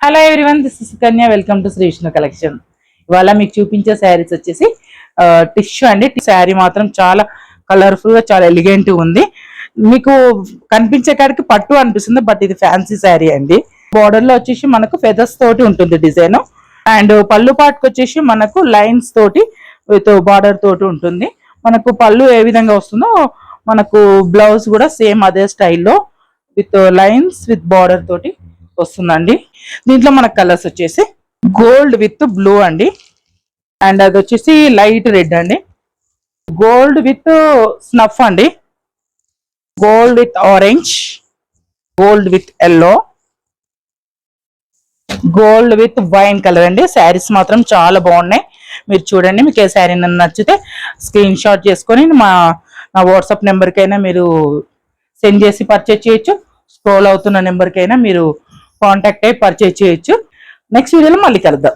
Hello everyone, this is Kanya. Welcome to Sri Vishnu collection. ఇవాళ మీకు చూపించే శారీస్ వచ్చేసి టిష్యూ అండి. శారీ మాత్రం చాలా కలర్ఫుల్ గా, చాలా ఎలిగెంట్ ఉంది. మీకు కనిపించే కాడికి పట్టు అనిపిస్తుంది, బట్ ఇది ఫ్యాన్సీ శారీ అండి. బోర్డర్ లో వచ్చేసి మనకు ఫెదర్స్ తోటి ఉంటుంది డిజైన్, అండ్ పళ్ళు పాటుకు వచ్చేసి మనకు లైన్స్ తోటి విత్ బార్డర్ తోటి ఉంటుంది. మనకు పళ్ళు ఏ విధంగా వస్తుందో మనకు బ్లౌజ్ కూడా సేమ్ అదే స్టైల్లో విత్ లైన్స్ విత్ బార్డర్ తోటి వస్తుందండి. దీంట్లో మనకు కలర్స్ వచ్చేసి గోల్డ్ విత్ బ్లూ అండి, అండ్ అది వచ్చేసి లైట్ రెడ్ అండి, గోల్డ్ విత్ స్నఫ్ అండి, gold with orange, gold with yellow, gold with wine colour అండి. శారీస్ మాత్రం చాలా బాగున్నాయి. మీరు చూడండి, మీకు ఏ శారీ నచ్చితే స్క్రీన్ షాట్ చేసుకొని నా వాట్సాప్ నెంబర్కైనా మీరు సెండ్ చేసి పర్చేజ్ చేయొచ్చు. స్క్రోల్ అవుతున్న నెంబర్కైనా మీరు కాంటాక్ట్ అయ్యి పర్చేజ్ చేయొచ్చు. నెక్స్ట్ వీడియోలో మళ్ళీ కలుద్దాం.